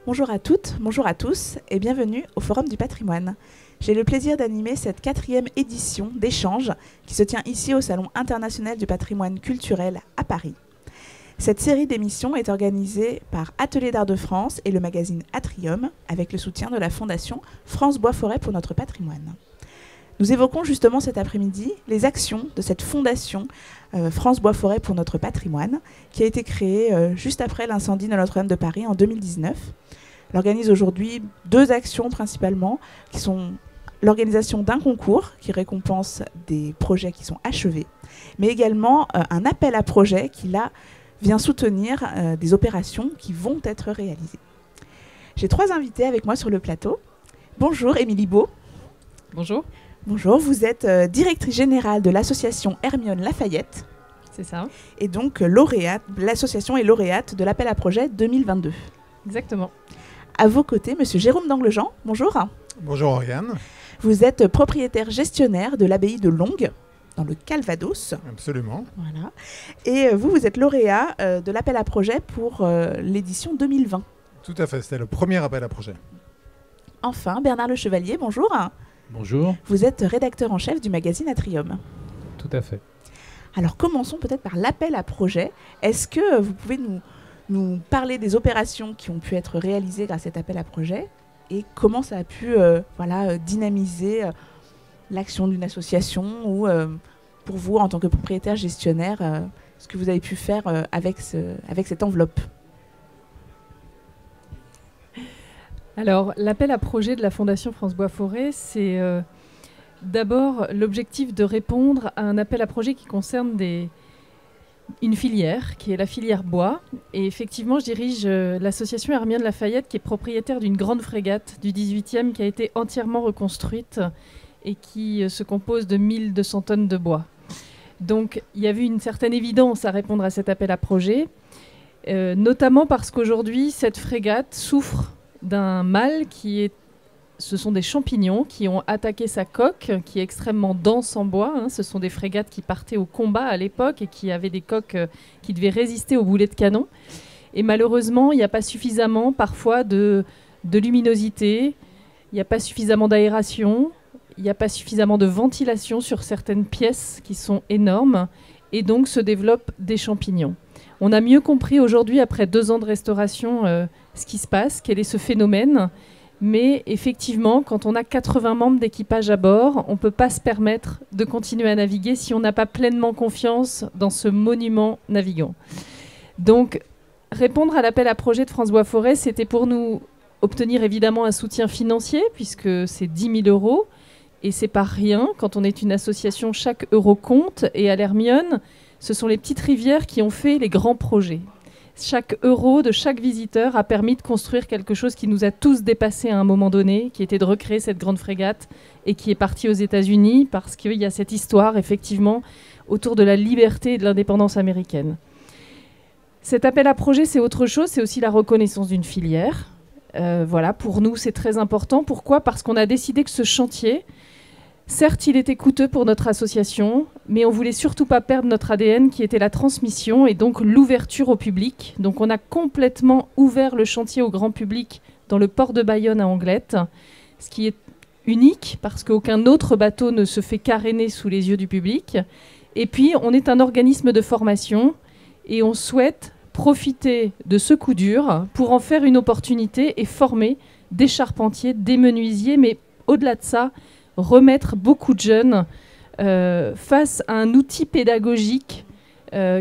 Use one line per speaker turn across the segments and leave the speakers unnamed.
Bonjour à toutes, bonjour à tous et bienvenue au Forum du patrimoine. J'ai le plaisir d'animer cette 4e édition d'échange qui se tient ici au Salon international du patrimoine culturel à Paris. Cette série d'émissions est organisée par Atelier d'Art de France et le magazine Atrium avec le soutien de la Fondation France Bois-Forêt pour notre patrimoine. Nous évoquons justement cet après-midi les actions de cette fondation France Bois-Forêt pour notre patrimoine qui a été créée juste après l'incendie de Notre-Dame de Paris en 2019. Elle organise aujourd'hui 2 actions principalement qui sont l'organisation d'un concours qui récompense des projets qui sont achevés, mais également un appel à projets qui là vient soutenir des opérations qui vont être réalisées. J'ai 3 invités avec moi sur le plateau. Bonjour Émilie Beau.
Bonjour.
Bonjour, vous êtes directrice générale de l'association Hermione Lafayette.
C'est ça.
Et donc lauréate, l'association est lauréate de l'appel à projet 2022.
Exactement.
À vos côtés, monsieur Jérôme d'Anglejean. Bonjour.
Bonjour Oriane.
Vous êtes propriétaire gestionnaire de l'abbaye de Longues, dans le Calvados.
Absolument.
Voilà. Et vous êtes lauréat de l'appel à projet pour l'édition 2020.
Tout à fait, c'était le premier appel à projet.
Enfin, Bernard Le Chevalier, bonjour.
Bonjour.
Vous êtes rédacteur en chef du magazine Atrium.
Tout à fait.
Alors commençons peut-être par l'appel à projet. Est-ce que vous pouvez nous parler des opérations qui ont pu être réalisées grâce à cet appel à projet et comment ça a pu dynamiser l'action d'une association ou pour vous en tant que propriétaire gestionnaire, ce que vous avez pu faire avec cette enveloppe?
Alors, l'appel à projet de la Fondation France Bois-Forêt, c'est d'abord l'objectif de répondre à un appel à projet qui concerne une filière, qui est la filière bois. Et effectivement, je dirige l'association Hermione Lafayette, qui est propriétaire d'une grande frégate du 18e, qui a été entièrement reconstruite et qui se compose de 1200 tonnes de bois. Donc, il y avait une certaine évidence à répondre à cet appel à projet, notamment parce qu'aujourd'hui, cette frégate souffre d'un mal ce sont des champignons qui ont attaqué sa coque, qui est extrêmement dense en bois. Ce sont des frégates qui partaient au combat à l'époque et qui avaient des coques qui devaient résister aux boulets de canon. Et malheureusement, il n'y a pas suffisamment parfois de luminosité, il n'y a pas suffisamment d'aération, il n'y a pas suffisamment de ventilation sur certaines pièces qui sont énormes et donc se développent des champignons. On a mieux compris aujourd'hui, après 2 ans de restauration, ce qui se passe, quel est ce phénomène. Mais effectivement, quand on a 80 membres d'équipage à bord, on ne peut pas se permettre de continuer à naviguer si on n'a pas pleinement confiance dans ce monument navigant. Donc, répondre à l'appel à projet de France Bois-Forêt, c'était pour nous obtenir évidemment un soutien financier, puisque c'est 10 000 €. Et c'est pas rien. Quand on est une association, chaque euro compte. Et à l'Hermione, ce sont les petites rivières qui ont fait les grands projets. Chaque euro de chaque visiteur a permis de construire quelque chose qui nous a tous dépassés à un moment donné, qui était de recréer cette grande frégate et qui est partie aux États-Unis parce qu'il y a cette histoire, effectivement, autour de la liberté et de l'indépendance américaine. Cet appel à projet, c'est autre chose, c'est aussi la reconnaissance d'une filière. Voilà, pour nous, c'est très important. Pourquoi ? Parce qu'on a décidé que ce chantier, certes, il était coûteux pour notre association, mais on ne voulait surtout pas perdre notre ADN qui était la transmission et donc l'ouverture au public. Donc on a complètement ouvert le chantier au grand public dans le port de Bayonne à Anglette, ce qui est unique parce qu'aucun autre bateau ne se fait caréner sous les yeux du public. Et puis on est un organisme de formation et on souhaite profiter de ce coup dur pour en faire une opportunité et former des charpentiers, des menuisiers, mais au-delà de ça, remettre beaucoup de jeunes face à un outil pédagogique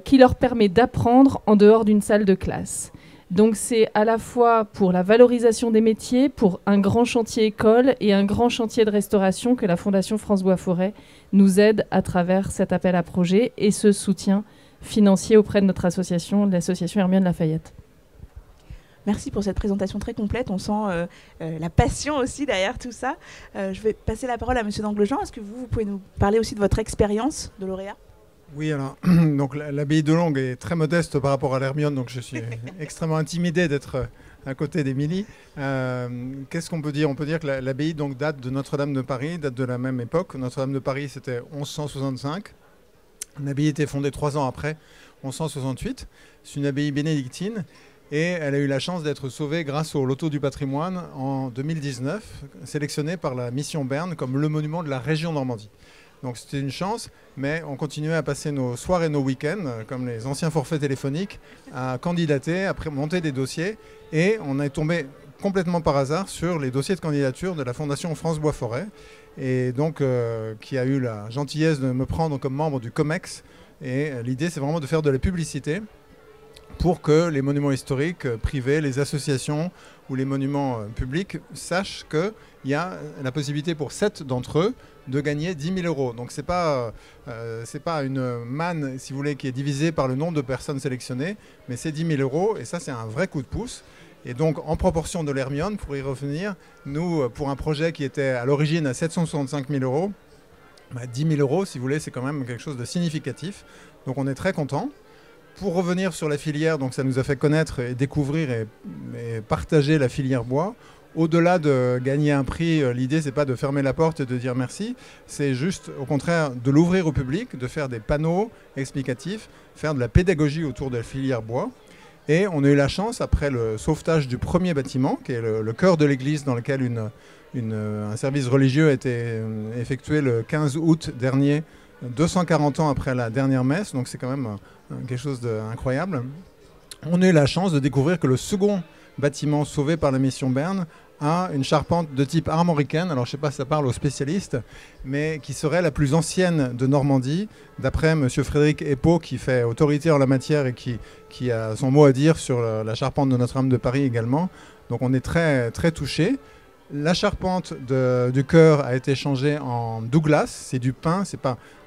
qui leur permet d'apprendre en dehors d'une salle de classe. Donc c'est à la fois pour la valorisation des métiers, pour un grand chantier école et un grand chantier de restauration que la Fondation France Bois-Forêt nous aide à travers cet appel à projet et ce soutien financier auprès de notre association, l'association Hermione Lafayette.
Merci pour cette présentation très complète. On sent la passion aussi derrière tout ça. Je vais passer la parole à monsieur d'Anglejean. Est-ce que vous pouvez nous parler aussi de votre expérience de lauréat ?
Oui, alors, donc l'abbaye de Longues est très modeste par rapport à l'Hermione, donc je suis extrêmement intimidé d'être à côté d'Émilie. Qu'est-ce qu'on peut dire ? On peut dire que l'abbaye donc, date de Notre-Dame de Paris, date de la même époque. Notre-Dame de Paris, c'était 1165. L'abbaye était fondée 3 ans après, 1168. C'est une abbaye bénédictine. Et elle a eu la chance d'être sauvée grâce au Loto du patrimoine en 2019, sélectionnée par la Mission Berne comme le monument de la région Normandie. Donc c'était une chance, mais on continuait à passer nos soirs et nos week-ends, comme les anciens forfaits téléphoniques, à candidater, à monter des dossiers. Et on est tombé complètement par hasard sur les dossiers de candidature de la Fondation France Bois Forêt, et donc qui a eu la gentillesse de me prendre comme membre du COMEX. Et l'idée, c'est vraiment de faire de la publicité pour que les monuments historiques privés, les associations ou les monuments publics sachent qu'il y a la possibilité pour 7 d'entre eux de gagner 10 000 euros. Donc ce n'est pas une manne, si vous voulez, qui est divisée par le nombre de personnes sélectionnées, mais c'est 10 000 euros, et ça c'est un vrai coup de pouce. Et donc en proportion de l'Hermione, pour y revenir, nous, pour un projet qui était à l'origine à 765 000 euros, 10 000 euros, si vous voulez, c'est quand même quelque chose de significatif. Donc on est très contents. Pour revenir sur la filière, donc ça nous a fait connaître et découvrir et partager la filière bois. Au-delà de gagner un prix, l'idée c'est pas de fermer la porte et de dire merci, c'est juste au contraire de l'ouvrir au public, de faire des panneaux explicatifs, faire de la pédagogie autour de la filière bois. Et on a eu la chance, après le sauvetage du premier bâtiment, qui est le cœur de l'église dans lequel un service religieux a été effectué le 15 août dernier, 240 ans après la dernière messe, donc c'est quand même quelque chose d'incroyable. On a eu la chance de découvrir que le second bâtiment sauvé par la Mission Berne a une charpente de type armoricaine, alors je ne sais pas si ça parle aux spécialistes, mais qui serait la plus ancienne de Normandie, d'après M. Frédéric Epaut, qui fait autorité en la matière et qui a son mot à dire sur la charpente de Notre-Dame de Paris également. Donc on est très, très touchés. La charpente du chœur a été changée en Douglas, c'est du pin,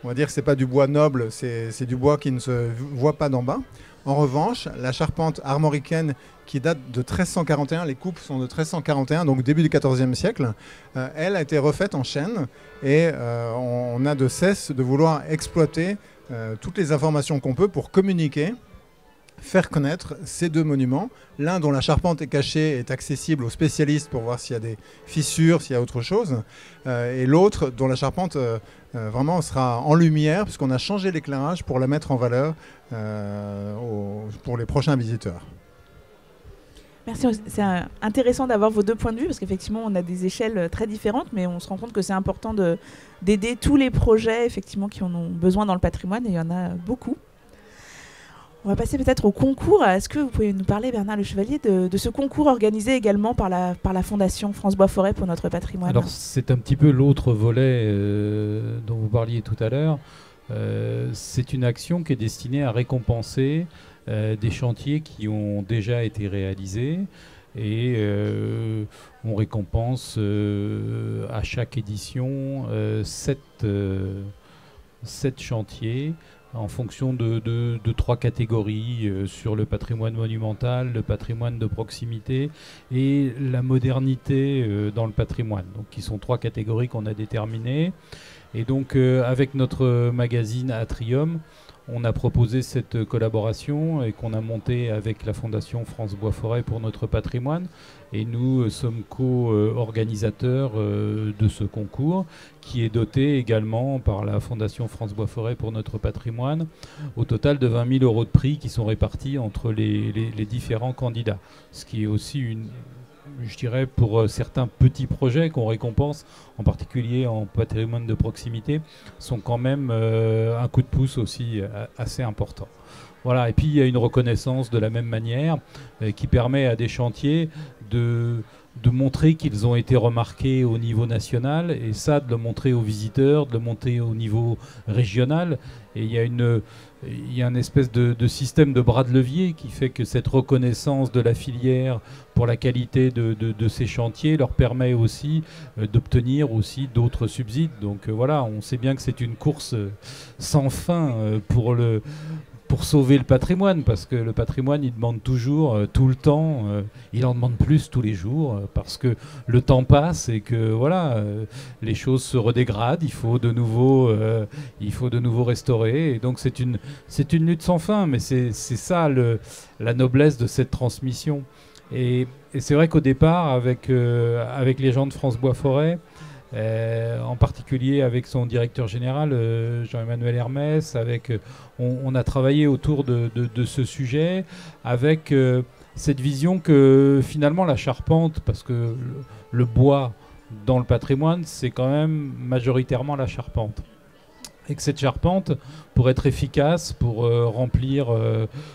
on va dire que ce n'est pas du bois noble, c'est du bois qui ne se voit pas d'en bas. En revanche, la charpente armoricaine qui date de 1341, les coupes sont de 1341, donc début du XIVe siècle, elle a été refaite en chêne et on a de cesse de vouloir exploiter toutes les informations qu'on peut pour communiquer, faire connaître ces deux monuments, l'un dont la charpente est cachée est accessible aux spécialistes pour voir s'il y a des fissures, s'il y a autre chose, et l'autre dont la charpente vraiment sera en lumière puisqu'on a changé l'éclairage pour la mettre en valeur pour les prochains visiteurs.
Merci, c'est intéressant d'avoir vos deux points de vue parce qu'effectivement on a des échelles très différentes, mais on se rend compte que c'est important d'aider tous les projets effectivement qui en ont besoin dans le patrimoine, et il y en a beaucoup. On va passer peut-être au concours. Est-ce que vous pouvez nous parler, Bernard Le Chevalier, de ce concours organisé également par la Fondation France Bois Forêt pour notre patrimoine?
Alors c'est un petit peu l'autre volet dont vous parliez tout à l'heure. C'est une action qui est destinée à récompenser des chantiers qui ont déjà été réalisés, et on récompense à chaque édition 7 chantiers en fonction de 3 catégories sur le patrimoine monumental, le patrimoine de proximité et la modernité dans le patrimoine, donc qui sont 3 catégories qu'on a déterminées. Et donc avec notre magazine Atrium, on a proposé cette collaboration et qu'on a montée avec la Fondation France Bois Forêt pour notre patrimoine. Et nous sommes co-organisateurs de ce concours qui est doté également par la Fondation France Bois Forêt pour notre patrimoine au total de 20 000 euros de prix qui sont répartis entre les différents candidats. Ce qui est aussi je dirais, pour certains petits projets qu'on récompense, en particulier en patrimoine de proximité, sont quand même un coup de pouce aussi assez important. Voilà, et puis il y a une reconnaissance de la même manière qui permet à des chantiers de montrer qu'ils ont été remarqués au niveau national, et ça, de le montrer aux visiteurs, de le montrer au niveau régional. Et il y a une espèce de système de bras de levier qui fait que cette reconnaissance de la filière pour la qualité de ces chantiers leur permet aussi d'obtenir aussi d'autres subsides. Donc voilà, on sait bien que c'est une course sans fin pour sauver le patrimoine, parce que le patrimoine, il demande toujours, tout le temps, il en demande plus tous les jours, parce que le temps passe et que voilà, les choses se redégradent, il faut de nouveau restaurer, et donc c'est une lutte sans fin, mais c'est ça la noblesse de cette transmission. Et c'est vrai qu'au départ, avec les gens de France Bois Forêt, en particulier avec son directeur général Jean-Emmanuel Hermès, on a travaillé autour de ce sujet avec cette vision que finalement la charpente, parce que le bois dans le patrimoine, c'est quand même majoritairement la charpente. Et que cette charpente, pour être efficace, pour remplir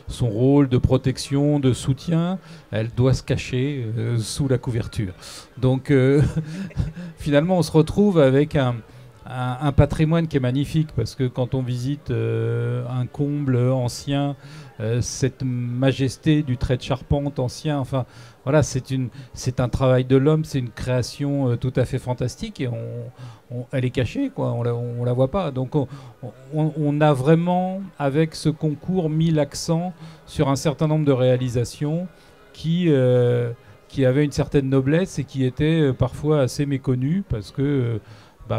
son rôle de protection, de soutien, elle doit se cacher sous la couverture. Donc finalement, on se retrouve avec un patrimoine qui est magnifique, parce que quand on visite un comble ancien, cette majesté du trait de charpente ancien, enfin voilà, c'est un travail de l'homme, c'est une création tout à fait fantastique, et elle est cachée, quoi, on la voit pas. Donc on a vraiment, avec ce concours, mis l'accent sur un certain nombre de réalisations qui avaient une certaine noblesse et qui étaient parfois assez méconnues, parce que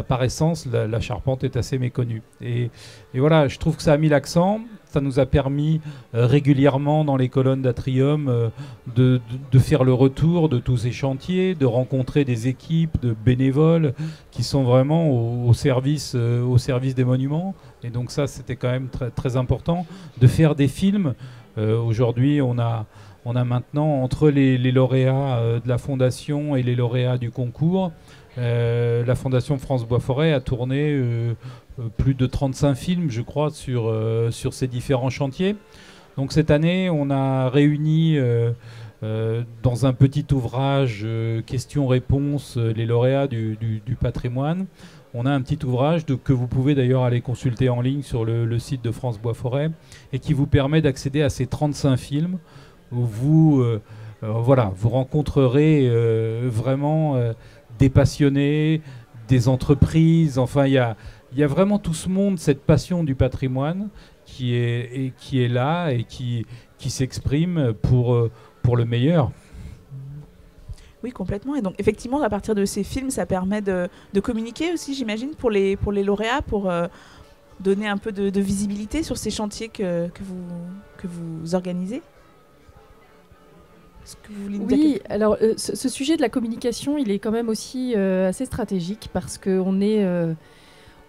par essence, la charpente est assez méconnue. Et voilà, je trouve que ça a mis l'accent. Ça nous a permis régulièrement dans les colonnes d'Atrium de faire le retour de tous ces chantiers, de rencontrer des équipes de bénévoles qui sont vraiment au service des monuments. Et donc ça, c'était quand même très, très important. De faire des films. Aujourd'hui, on a maintenant, entre les lauréats de la Fondation et les lauréats du concours, la Fondation France Bois-Forêt a tourné plus de 35 films, je crois, sur ces différents chantiers. Donc cette année, on a réuni dans un petit ouvrage questions-réponses les lauréats du patrimoine. On a un petit ouvrage que vous pouvez d'ailleurs aller consulter en ligne sur le site de France Bois-Forêt, et qui vous permet d'accéder à ces 35 films où vous rencontrerez vraiment des passionnés, des entreprises. Enfin, il y a vraiment tout ce monde, cette passion du patrimoine qui est là et qui s'exprime pour le meilleur.
Oui, complètement. Et donc, effectivement, à partir de ces films, ça permet de communiquer aussi, j'imagine, pour les lauréats, pour donner un peu de visibilité sur ces chantiers que vous organisez.
Oui, alors ce sujet de la communication, il est quand même aussi assez stratégique, parce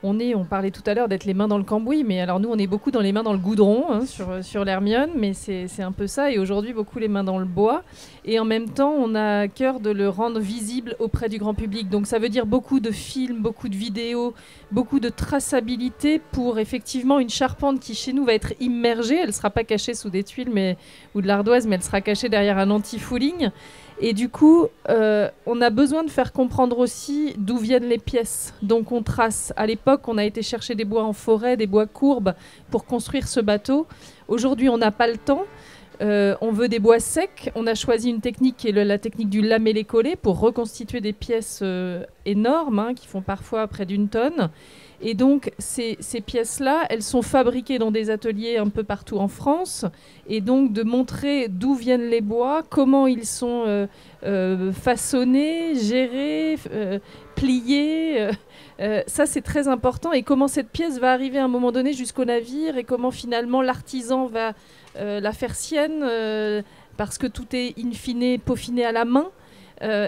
on parlait tout à l'heure d'être les mains dans le cambouis, mais alors nous on est beaucoup dans les mains dans le goudron, hein, sur l'Hermione, mais c'est un peu ça, et aujourd'hui beaucoup les mains dans le bois, et en même temps on a à cœur de le rendre visible auprès du grand public. Donc ça veut dire beaucoup de films, beaucoup de vidéos, beaucoup de traçabilité pour effectivement une charpente qui chez nous va être immergée. Elle ne sera pas cachée sous des tuiles ou de l'ardoise, mais elle sera cachée derrière un anti-fouling. Et du coup, on a besoin de faire comprendre aussi d'où viennent les pièces. Donc on trace. À l'époque, on a été chercher des bois en forêt, des bois courbes pour construire ce bateau. Aujourd'hui, on n'a pas le temps. On veut des bois secs. On a choisi une technique qui est la technique du lamellé-collé pour reconstituer des pièces énormes, hein, qui font parfois près d'1 tonne. Et donc, ces pièces-là, elles sont fabriquées dans des ateliers un peu partout en France. Et donc, de montrer d'où viennent les bois, comment ils sont façonnés, gérés, pliés. Ça, c'est très important. Et comment cette pièce va arriver à un moment donné jusqu'au navire, et comment finalement l'artisan va la faire sienne, parce que tout est in fine peaufiné à la main.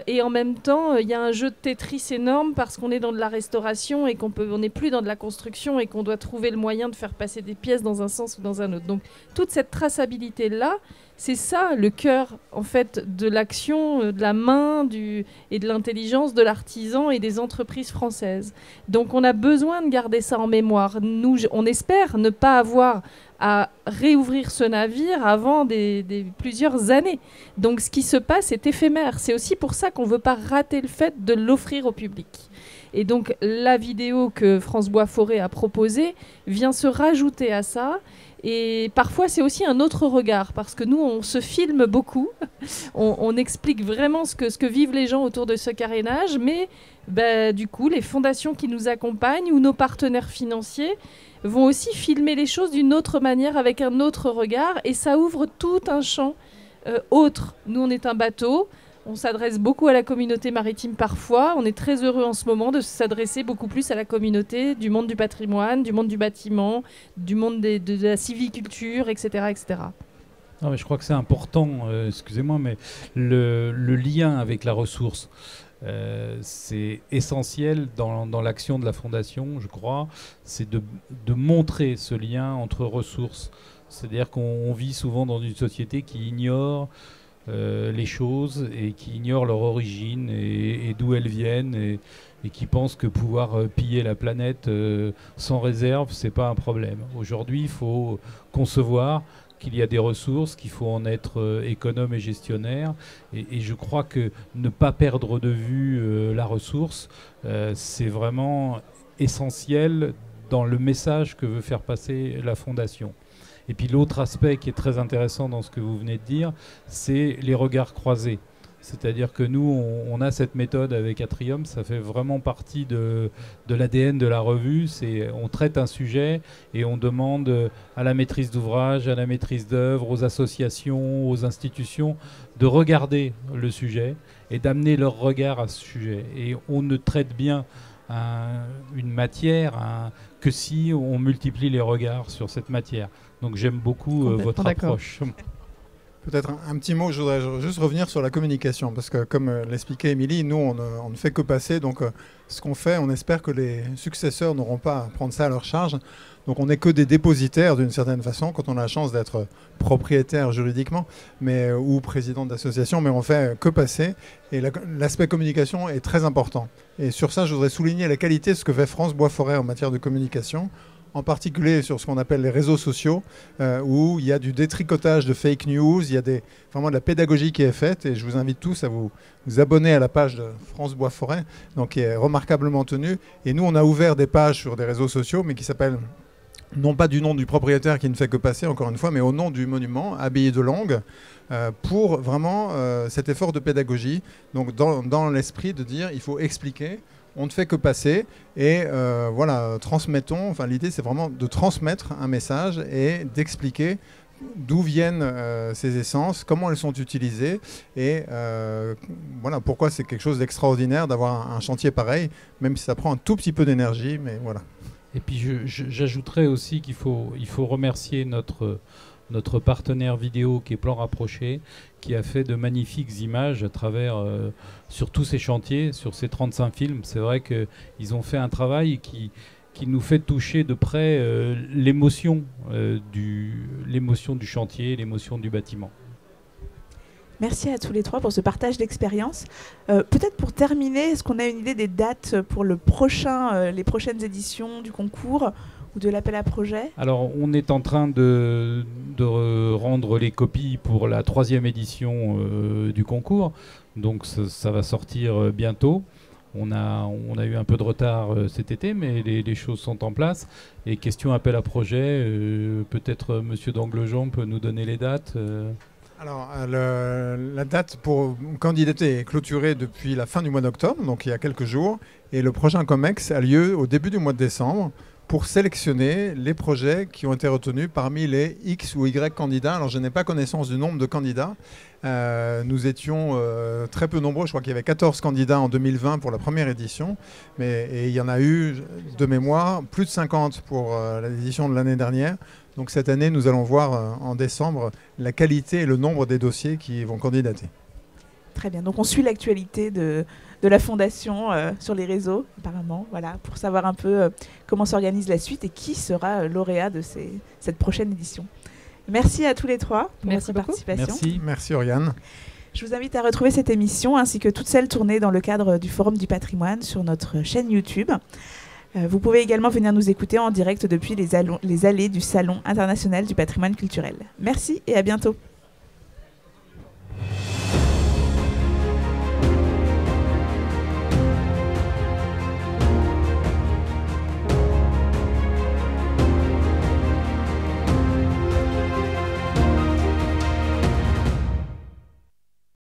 Et en même temps, il y a un jeu de Tetris énorme, parce qu'on est dans de la restauration et on n'est plus dans de la construction, et qu'on doit trouver le moyen de faire passer des pièces dans un sens ou dans un autre. Donc toute cette traçabilité-là, c'est ça le cœur en fait de l'action, de la main et de l'intelligence de l'artisan et des entreprises françaises. Donc on a besoin de garder ça en mémoire. Nous, on espère ne pas avoir à réouvrir ce navire avant plusieurs années. Donc ce qui se passe est éphémère. C'est aussi pour ça qu'on ne veut pas rater le fait de l'offrir au public. Et donc la vidéo que France Bois-Forêt a proposée vient se rajouter à ça. Et parfois c'est aussi un autre regard, parce que nous on se filme beaucoup, on explique vraiment ce que vivent les gens autour de ce carénage, mais du coup les fondations qui nous accompagnent ou nos partenaires financiers vont aussi filmer les choses d'une autre manière, avec un autre regard, et ça ouvre tout un champ autre. Nous on est un bateau, on s'adresse beaucoup à la communauté maritime parfois. On est très heureux en ce moment de s'adresser beaucoup plus à la communauté du monde du patrimoine, du monde du bâtiment, du monde de la sylviculture, etc., etc.
Non, mais je crois que c'est important, excusez-moi, mais le lien avec la ressource, c'est essentiel dans l'action de la Fondation, je crois. C'est de montrer ce lien entre ressources. C'est-à-dire qu'on vit souvent dans une société qui ignore les choses et qui ignorent leur origine et d'où elles viennent et qui pensent que pouvoir piller la planète sans réserve, c'est pas un problème. Aujourd'hui, il faut concevoir qu'il y a des ressources, qu'il faut en être économe et gestionnaire. Et je crois que ne pas perdre de vue la ressource, c'est vraiment essentiel dans le message que veut faire passer la Fondation. Et puis l'autre aspect qui est très intéressant dans ce que vous venez de dire, c'est les regards croisés. C'est-à-dire que nous, on a cette méthode avec Atrium, ça fait vraiment partie de l'ADN de la revue. On traite un sujet et on demande à la maîtrise d'ouvrage, à la maîtrise d'œuvre, aux associations, aux institutions de regarder le sujet et d'amener leur regard à ce sujet. Et on ne traite bien une matière que si on multiplie les regards sur cette matière. Donc j'aime beaucoup votre approche.
Peut-être un petit mot, je voudrais juste revenir sur la communication, parce que comme l'expliquait Émilie, nous on ne fait que passer, donc ce qu'on fait, on espère que les successeurs n'auront pas à prendre ça à leur charge. Donc on n'est que des dépositaires d'une certaine façon, quand on a la chance d'être propriétaire juridiquement ou président d'association, mais on fait que passer. Et l'aspect communication est très important. Et sur ça, je voudrais souligner la qualité de ce que fait France Bois-Forêt en matière de communication, en particulier sur ce qu'on appelle les réseaux sociaux, où il y a du détricotage de fake news, il y a vraiment de la pédagogie qui est faite, et je vous invite tous à vous abonner à la page de France Bois-Forêt, donc qui est remarquablement tenue. Et nous, on a ouvert des pages sur des réseaux sociaux, mais qui s'appellent, non pas du nom du propriétaire qui ne fait que passer, encore une fois, mais au nom du monument, Abbaye de Longues, pour vraiment cet effort de pédagogie, donc dans l'esprit de dire il faut expliquer. On ne fait que passer et voilà, transmettons. Enfin, l'idée, c'est vraiment de transmettre un message et d'expliquer d'où viennent ces essences, comment elles sont utilisées et voilà, pourquoi c'est quelque chose d'extraordinaire d'avoir un chantier pareil, même si ça prend un tout petit peu d'énergie, mais voilà.
Et puis j'ajouterais aussi qu'il faut remercier notre partenaire vidéo qui est Plan Rapproché, qui a fait de magnifiques images à travers, sur tous ces chantiers, sur ces 35 films. C'est vrai qu'ils ont fait un travail qui nous fait toucher de près l'émotion du chantier, l'émotion du bâtiment.
Merci à tous les trois pour ce partage d'expérience. Peut-être pour terminer, est-ce qu'on a une idée des dates pour les prochaines éditions du concours ou de l'appel à projet?
Alors, on est en train de rendre les copies pour la 3e édition du concours. Donc, ça va sortir bientôt. On a eu un peu de retard cet été, mais les choses sont en place. Et question appel à projet, peut-être Monsieur d'Anglejean peut nous donner les dates
Alors, la date pour candidater est clôturée depuis la fin du mois d'octobre, donc il y a quelques jours. Et le prochain COMEX a lieu au début du mois de décembre pour sélectionner les projets qui ont été retenus parmi les X ou Y candidats. Alors, je n'ai pas connaissance du nombre de candidats. Nous étions très peu nombreux. Je crois qu'il y avait 14 candidats en 2020 pour la première édition. Et il y en a eu, de mémoire, plus de 50 pour l'édition de l'année dernière. Donc cette année, nous allons voir en décembre la qualité et le nombre des dossiers qui vont candidater.
Très bien. Donc on suit l'actualité de la Fondation sur les réseaux, apparemment, voilà, pour savoir un peu comment s'organise la suite et qui sera lauréat de cette prochaine édition. Merci à tous les trois pour votre participation.
Merci Oriane.
Je vous invite à retrouver cette émission ainsi que toutes celles tournées dans le cadre du Forum du patrimoine sur notre chaîne YouTube. Vous pouvez également venir nous écouter en direct depuis les allées du Salon international du patrimoine culturel. Merci et à bientôt.